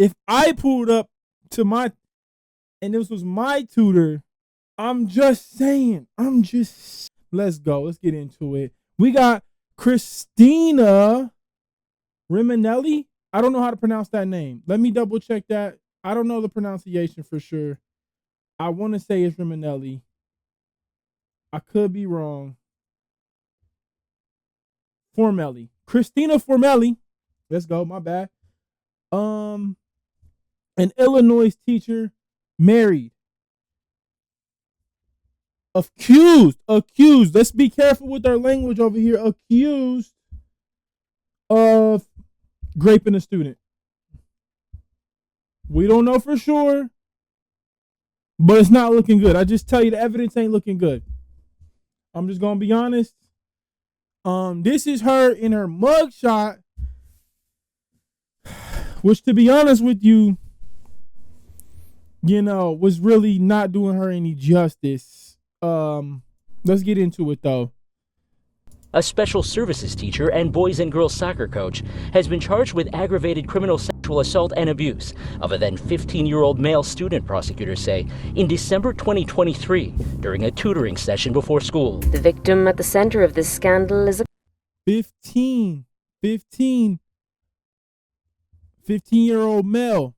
if I pulled up to and this was my tutor, I'm just saying. Let's go. Let's get into it. We got Christina Riminelli. I don't know how to pronounce that name. Let me double check that. I don't know the pronunciation for sure. I want to say it's Riminelli. I could be wrong. Formelli. Christina Formelli. Let's go. My bad. An Illinois teacher, married. Accused. Let's be careful with our language over here. Accused of raping a student. We don't know for sure, but it's not looking good. I just tell you the evidence ain't looking good. I'm just gonna be honest. This is her in her mugshot, which, to be honest with you, was really not doing her any justice. Let's get into it though. A special services teacher and boys and girls soccer coach has been charged with aggravated criminal sexual assault and abuse of a then 15-year-old male student, prosecutors say, in December 2023 during a tutoring session before school. The victim at the center of this scandal is a 15-year-old male.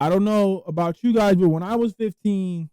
I don't know about you guys, but when I was 15,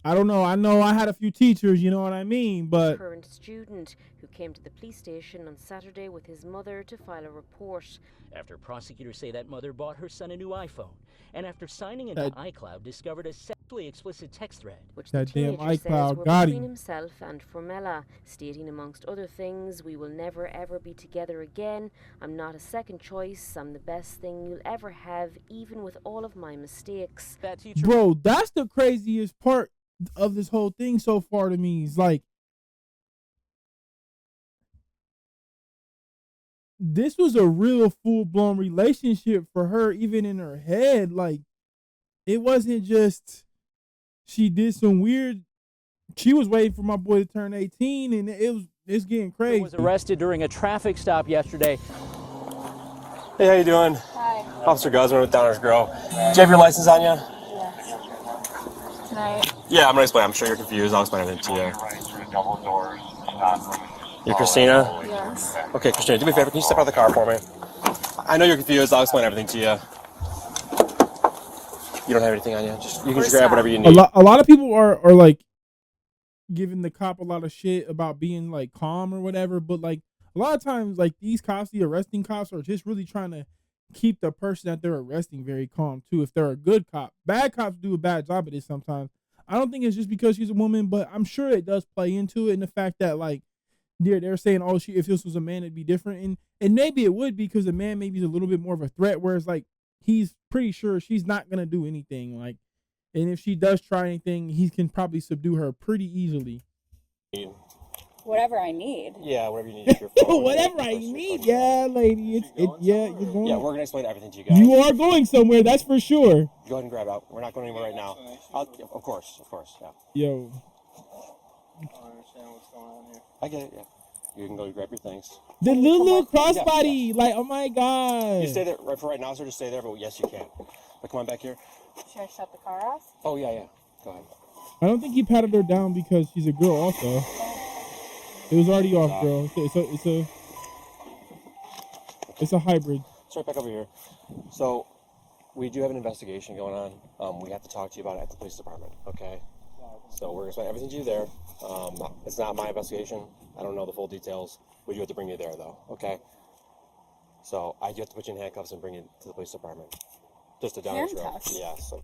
I don't know. I know I had a few teachers, you know what I mean? But current student who came to the police station on Saturday with his mother to file a report. After prosecutors say that mother bought her son a new iPhone, and after signing into iCloud, discovered a sexually explicit text thread. Which that the damn teenager iCloud says were got between him. himself and Formella, stating amongst other things, "We will never ever be together again. I'm not a second choice. I'm the best thing you'll ever have, even with all of my mistakes." That teacher, bro, that's the craziest part of this whole thing so far to me. Is like, this was a real full-blown relationship for her, even in her head. Like, it wasn't just she did some weird. She was waiting for my boy to turn 18, and it's getting crazy. was arrested during a traffic stop yesterday. Hey, how you doing? Hi. Officer Guzman with Downers Grove. Do you have your license on you? Yes. Tonight. Yeah, I'm gonna explain. I'm sure you're confused. I'll explain everything to you. You Christina? Yes. Okay, Christina, do me a favor. Can you step out of the car for me? I know you're confused. I'll explain everything to you. You don't have anything on you. You can just grab whatever you need. A lot of people are like giving the cop a lot of shit about being like calm or whatever, but like a lot of times, like these cops, the arresting cops, are just really trying to keep the person that they're arresting very calm too. If they're a good cop, bad cops do a bad job at this sometimes. I don't think it's just because she's a woman, but I'm sure it does play into it, in the fact that like they're saying, oh, if this was a man, it'd be different, and maybe it would, because a man maybe is a little bit more of a threat, whereas like he's pretty sure she's not gonna do anything, like, and if she does try anything, he can probably subdue her pretty easily. Whatever I need. Yeah, whatever you need. Your phone, Whatever I need, yeah, lady. You're going. Yeah, we're gonna explain everything to you guys. You are going somewhere, that's for sure. Go ahead and grab out. We're not going anywhere right now. Of course, yeah. Yo. I don't understand what's going on here. I get it, yeah. You can go grab your things. The little crossbody, like, oh my god. You stay there for right now, sir. Just stay there, but yes, you can. But come on back here. Should I shut the car off? Oh, yeah. Go ahead. I don't think he patted her down because she's a girl also. It was already off, girl. It's a hybrid. Let's right back over here. So, we do have an investigation going on. We have to talk to you about it at the police department, okay? So we're going to explain everything to you there. It's not my investigation. I don't know the full details. We do have to bring you there, though, okay? So I do have to put you in handcuffs and bring you to the police department. Just a Downers Road. Handcuffs? Yeah. So.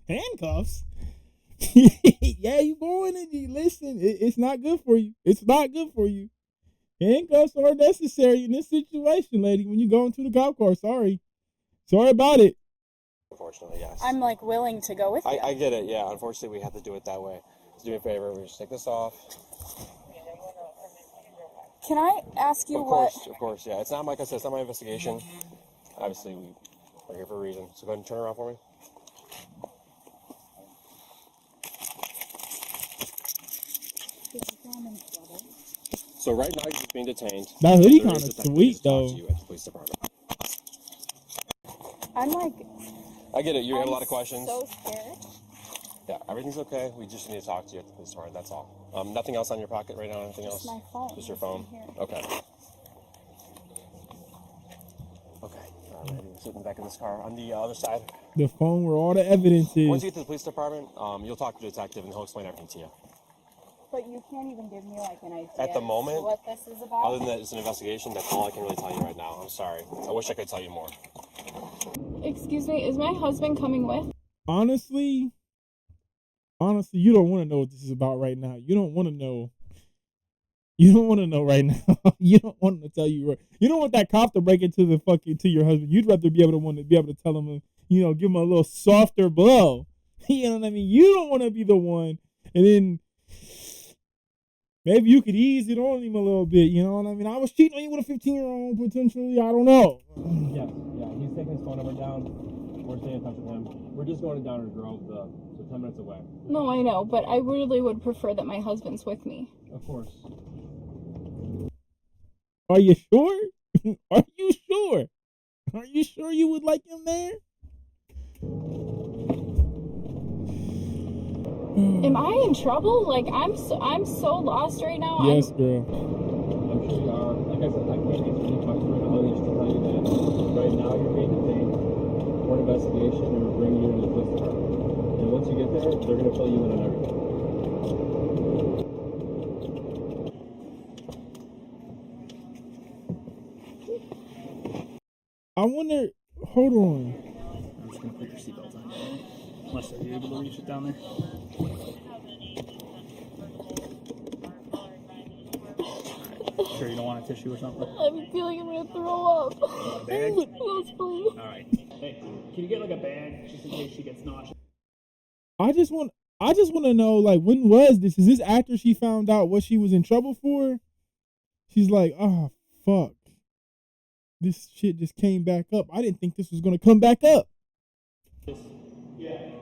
Handcuffs? Yeah, you going and listen, it's not good for you. It's not good for you. Handcuffs are necessary in this situation, lady, when you go into the golf course. Sorry about it. Unfortunately, yes. I'm like willing to go with you. I get it, yeah. Unfortunately, we have to do it that way. So do me a favor, we just take this off. Can I ask you Of course, yeah. It's not, like I said, it's not my investigation. Obviously, we're here for a reason. So go ahead and turn around for me. I'm in trouble. So right now you're just being detained. That hoodie There kind is of a detective sweet to talk though. to you at the police department. I'm like, I get it. You have a I'm lot of questions. so scared. Yeah, everything's okay. We just need to talk to you at the police department. That's all. Nothing else on your pocket right now? Anything else? Just my phone. Just your phone? Here. Okay. Okay. Sit in the back of this car. On the other side. The phone where all the evidence Once is. you get to the police department, you'll talk to the detective and he'll explain everything to you. But you can't even give me like an idea At the moment, what this is about. Other than that it's an investigation, that's all I can really tell you right now. I'm sorry. I wish I could tell you more. Excuse me, is my husband coming with? Honestly, you don't want to know what this is about right now. You don't want to know. You don't want to know right now. You don't want to tell you. You don't want that cop to break into to your husband. You'd rather be able to tell him, give him a little softer blow. You know what I mean? You don't want to be the one, and then maybe you could ease it on him a little bit. You know what I mean? I was cheating on you with a 15-year-old potentially. I don't know. Yeah. He's taking his phone number down. We're staying in touch with him. We're just going to Downer Grove, so 10 minutes away. No, I know, but I really would prefer that my husband's with me. Of course. Are you sure? Are you sure? Are you sure you would like him there? Am I in trouble? Like I'm so lost right now. Yes, girl. I'm sure you are. Like I said, I can't answer any questions right now. Just to tell you that right now you're being detained for an investigation and we're bringing you to the police department. And once you get there, they're going to fill you in on everything. I wonder. Hold on. I'm just gonna put your seatbelt on. Unless are you able to reach it down there? Sure you don't want a tissue or something? I'm feeling I'm gonna throw up. A bag? Yes, please. Alright. Hey, can you get like a bag just in case she gets nauseous? I just want to know, like, when was this? Is this after she found out what she was in trouble for? She's like, oh, fuck. This shit just came back up. I didn't think this was going to come back up. Yeah.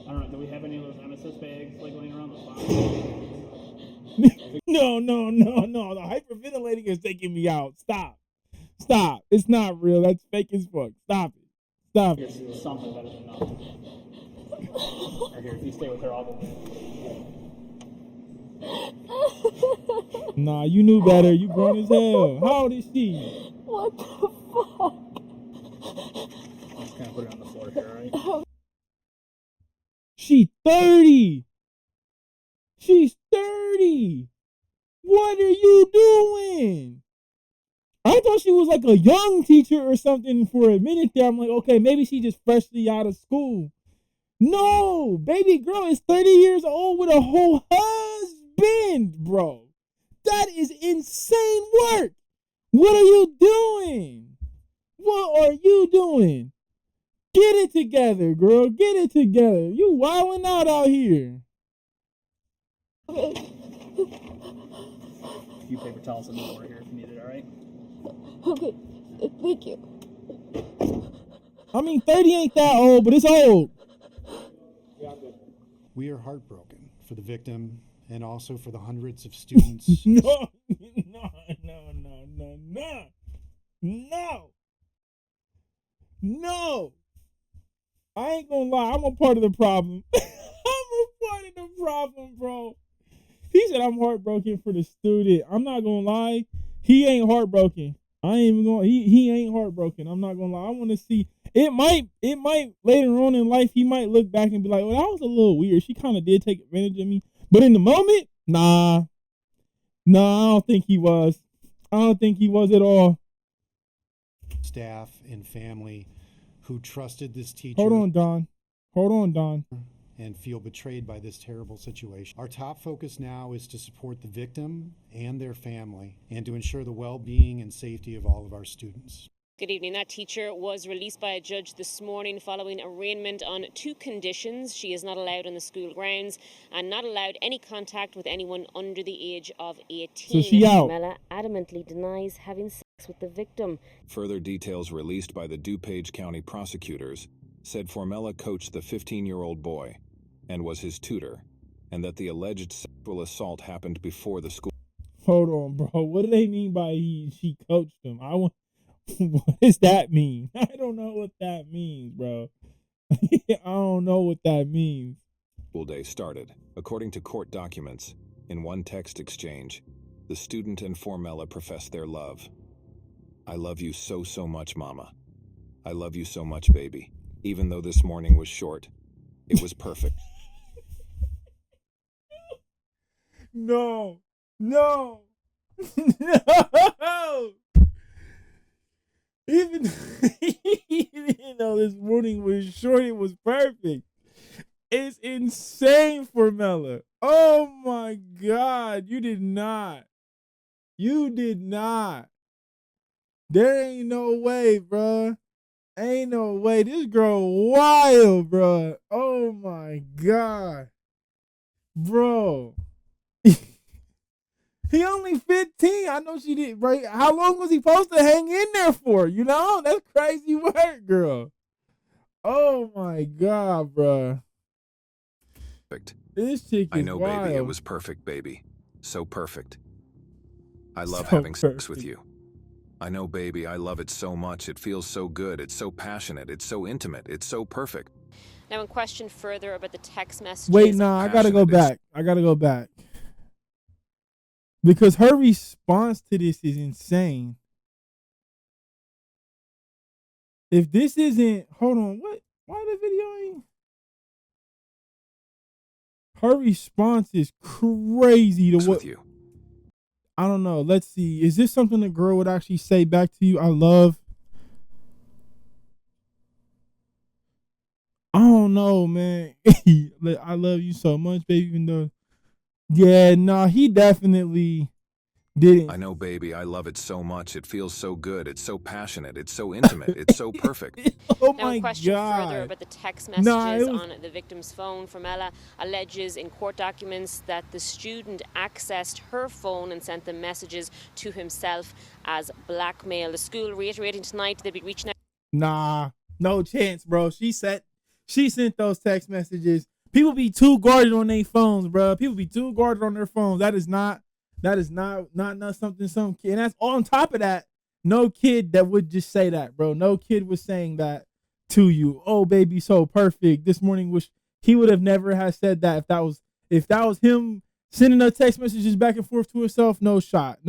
I don't know, do we have any of those MSS bags like laying around the spot? No. The hyperventilating is taking me out. Stop. It's not real. That's fake as fuck. Stop it. Here's something better than nothing. Or here, if you stay with her, I'll go. Nah, you knew better. You grown as hell. How old is she? What the fuck? I'm just gonna put it on the floor here, alright? She 30. She's 30. What are you doing? I thought she was like a young teacher or something for a minute there. I'm like, okay, maybe she just freshly out of school. No, baby girl is 30 years old with a whole husband, bro. That is insane work. What are you doing? What are you doing? Get it together, girl. Get it together. You wilding out here. You paper towels in the floor here if you need it, alright? Okay, thank you. I mean, 30 ain't that old, but it's old. We are heartbroken for the victim and also for the hundreds of students. No. I ain't gonna lie. I'm a part of the problem. I'm a part of the problem, bro. He said I'm heartbroken for the student. I'm not gonna lie. He ain't heartbroken. I ain't even gonna. He ain't heartbroken. I'm not gonna lie. I want to see. It might later on in life he might look back and be like, well, that was a little weird. She kind of did take advantage of me. But in the moment, nah, I don't think he was. I don't think he was at all. Staff and family who trusted this teacher. Hold on, Don. And feel betrayed by this terrible situation. Our top focus now is to support the victim and their family and to ensure the well-being and safety of all of our students. Good evening. That teacher was released by a judge this morning following arraignment on 2 conditions. She is not allowed on the school grounds and not allowed any contact with anyone under the age of 18. So she out. Formella adamantly denies having sex with the victim. Further details released by the DuPage County prosecutors said Formella coached the 15-year-old boy and was his tutor. and that the alleged sexual assault happened before the school. Hold on, bro. What do they mean by she coached him? I want. What does that mean? I don't know what that means, bro. I don't know what that means. School day started. According to court documents, in one text exchange, the student and Formella professed their love. I love you so much, Mama. I love you so much, baby. Even though this morning was short, it was perfect. No. No. No. Even though this morning was short, it was perfect. It's insane, Formella. Oh my God. You did not. You did not. There ain't no way, bruh. Ain't no way. This girl wild, bruh. Oh my God. Bro. He only 15. I know she did, right? How long was he supposed to hang in there for? You know? That's crazy work, girl. Oh my God, bruh. Perfect. This chick is I know, wild. baby, it was perfect, baby. So perfect. I love So having sex with perfect. you. I know, baby, I love it so much. It feels so good. It's so passionate. It's so intimate. It's so perfect. Now, in question further about the text messages. Wait, nah, I gotta go back. Because her response to this is insane. If this isn't, hold on, what? Why the video ain't? Her response is crazy to what? With you. I don't know. Let's see. Is this something a girl would actually say back to you? I love. I don't know, man. I love you so much, baby. Even though, yeah, nah, he definitely didn't. I know, baby, I love it so much. It feels so good. It's so passionate. It's so intimate. It's so perfect. Oh Now, my in question God. further about the text messages on the victim's phone, Formella alleges in court documents that the student accessed her phone and sent the messages to himself as blackmail. The school reiterating tonight they'll be reaching out. Nah, no chance, bro. She sent those text messages. People be too guarded on their phones, bro. People be too guarded on their phones. That is not something some kid. And that's on top of that, no kid that would just say that, bro. No kid was saying that to you. Oh, baby, so perfect. This morning he would have never have said that if that was him sending those text messages back and forth to herself. No shot.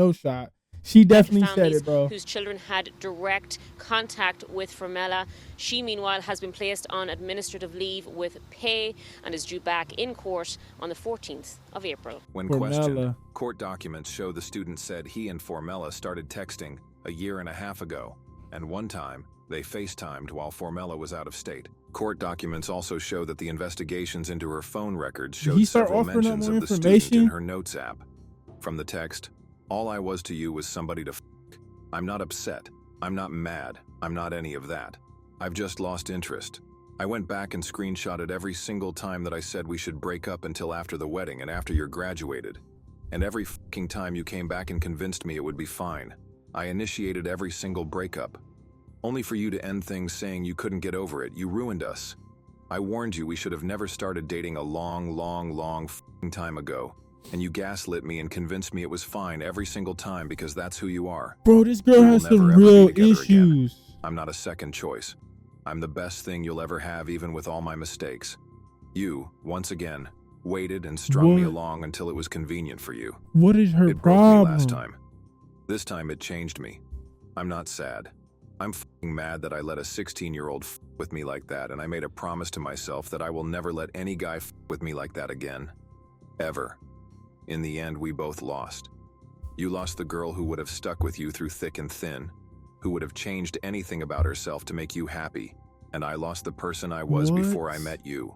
She definitely said it, bro. Whose children had direct contact with Formella. She, meanwhile, has been placed on administrative leave with pay and is due back in court on the 14th of April. When questioned, court documents show the student said he and Formella started texting a year and a half ago, and one time they FaceTimed while Formella was out of state. Court documents also show that the investigations into her phone records showed several mentions of the student in her notes app. From the text, all I was to you was somebody to f***. I'm not upset. I'm not mad. I'm not any of that. I've just lost interest. I went back and screenshotted every single time that I said we should break up until after the wedding and after you're graduated. And every f***ing time you came back and convinced me it would be fine. I initiated every single breakup. Only for you to end things saying you couldn't get over it. You ruined us. I warned you we should have never started dating a long f***ing time ago. And you gaslit me and convinced me it was fine every single time because that's who you are. Bro, this girl has some real issues. I'm not a second choice. I'm the best thing you'll ever have, even with all my mistakes. You, once again, waited and strung me along until it was convenient for you. What is her problem? It broke me last time. This time it changed me. I'm not sad. I'm f***ing mad that I let a 16-year-old f*** with me like that, and I made a promise to myself that I will never let any guy f*** with me like that again. Ever. In the end, we both lost. You lost the girl who would have stuck with you through thick and thin, who would have changed anything about herself to make you happy, and I lost the person I was before I met you.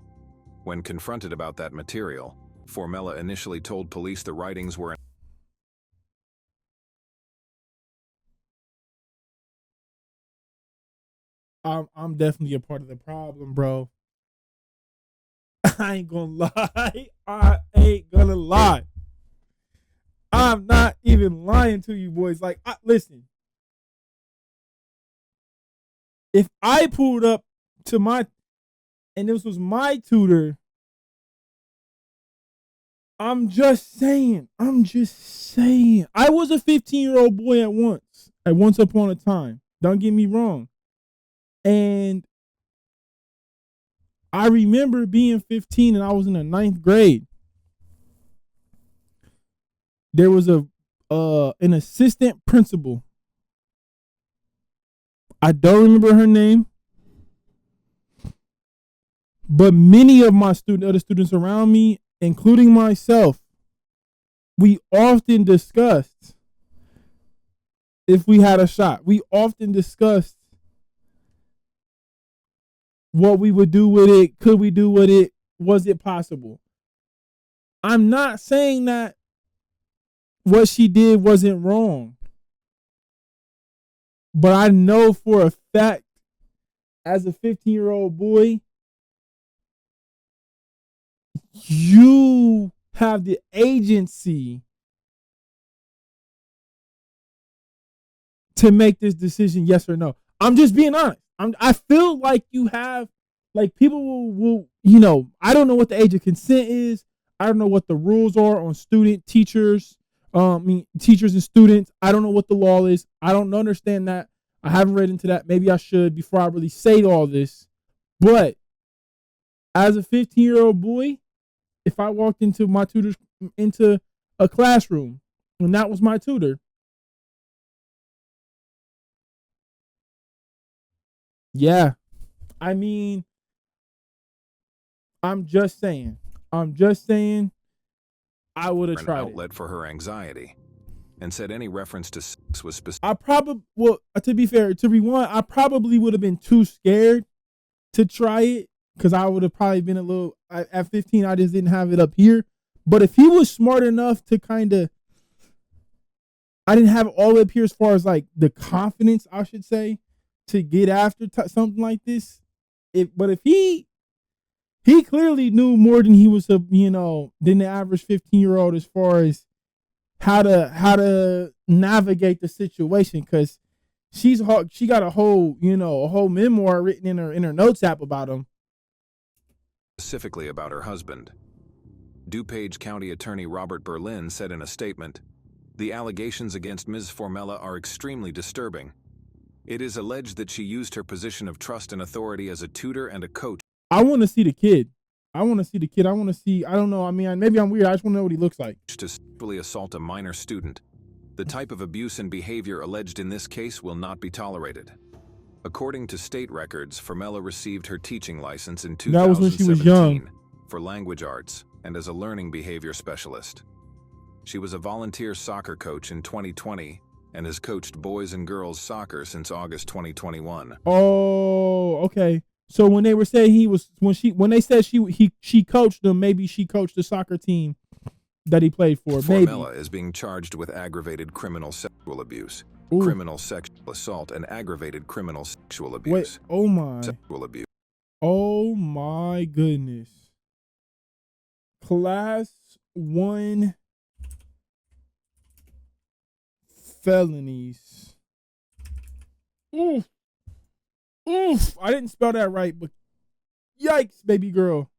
When confronted about that material, Formella initially told police the writings were I'm definitely a part of the problem, bro. I ain't gonna lie. I'm not even lying to you boys. Like, listen. If I pulled up to and this was my tutor, I'm just saying. I was a 15-year-old boy at once upon a time. Don't get me wrong. And I remember being 15 and I was in the 9th grade. There was an assistant principal. I don't remember her name, but many of my other students around me, including myself, we often discussed if we had a shot. We often discussed what we would do with it. Could we do with it? Was it possible? I'm not saying that what she did wasn't wrong, but I know for a fact, as a 15-year-old boy, you have the agency to make this decision, yes or no. I'm just being honest. I feel like you have, like, people will, I don't know what the age of consent is. I don't know what the rules are on teachers and students. I don't know what the law is. I don't understand that. I haven't read into that. Maybe I should before I really say all this. But as a 15-year-old boy, if I walked into a classroom and that was my tutor, yeah, I mean, I'm just saying, I would have tried an outlet for her anxiety, and said any reference to sex was specific. To be fair, to rewind, I probably would have been too scared to try it because I would have probably been at 15, I just didn't have it up here. But if he was smart enough to I didn't have all up here as far as like the confidence, I should say, to get after something like this. But if he clearly knew more than he was than the average 15-year-old as far as how to navigate the situation, because she got a whole memoir written in her notes app about him. Specifically about her husband. DuPage County Attorney Robert Berlin said in a statement, "The allegations against Ms. Formella are extremely disturbing. It is alleged that she used her position of trust and authority as a tutor and a coach." I want to see the kid. I don't know. I mean, maybe I'm weird. I just want to know what he looks like. To sexually assault a minor student. The type of abuse and behavior alleged in this case will not be tolerated. According to state records, Formella received her teaching license in 2017 that was when she was young. For language arts and as a learning behavior specialist. She was a volunteer soccer coach in 2020 and has coached boys and girls soccer since August 2021. Oh, okay. So when they were saying when they said she coached them, maybe she coached the soccer team that he played for. Formella is being charged with aggravated criminal sexual abuse, criminal sexual assault, and aggravated criminal sexual abuse. Wait, oh my. Sexual abuse. Oh my goodness. Class 1 felonies. Oof. I didn't spell that right, but yikes, baby girl.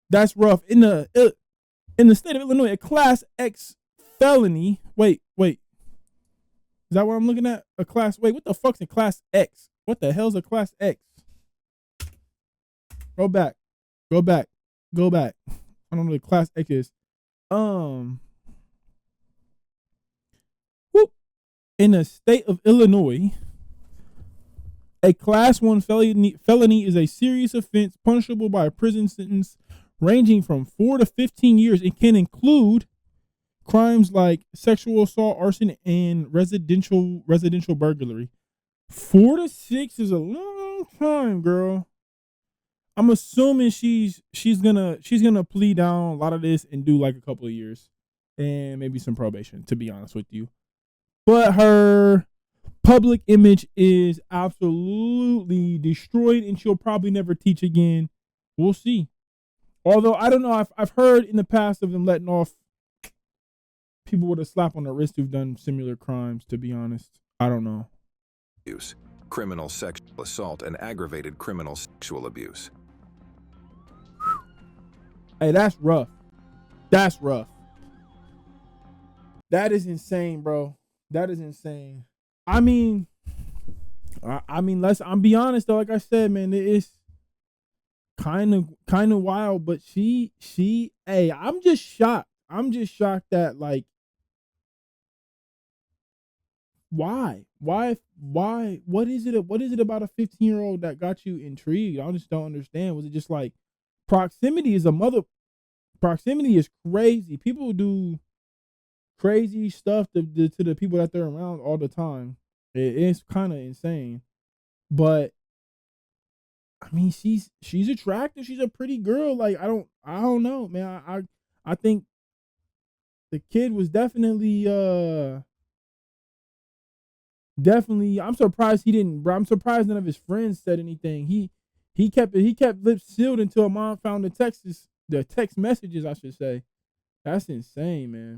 That's rough. In the state of Illinois, a Class X felony. Wait. Is that what I'm looking at? What the fuck's a Class X? What the hell's a Class X? Go back. I don't know what Class X is. In the state of Illinois, a Class 1 felony is a serious offense punishable by a prison sentence ranging from 4 to 15 years. It can include crimes like sexual assault, arson, and residential burglary. 4 to 6 is a long time, girl. I'm assuming she's gonna plead down a lot of this and do like a couple of years and maybe some probation, to be honest with you. But her public image is absolutely destroyed, and she'll probably never teach again. We'll see. Although I don't know, I've heard in the past of them letting off people with a slap on the wrist who've done similar crimes. To be honest, I don't know. Abuse, criminal sexual assault, and aggravated criminal sexual abuse. Hey, that's rough. That's rough. That is insane, bro. That is insane. I mean, I'm be honest though. Like I said, man, it's kind of wild. But hey, I'm just shocked. I'm just shocked that like, why? What is it? What is it about a 15-year-old that got you intrigued? I just don't understand. Was it just like proximity is a mother? Proximity is crazy. People do crazy stuff to the people that they're around all the time. It's kind of insane. But I mean, she's attractive. She's a pretty girl. Like I don't know, man. I think the kid was definitely. I'm surprised he didn't. Bro, I'm surprised none of his friends said anything. He kept lips sealed until mom found the text messages. I should say. That's insane, man.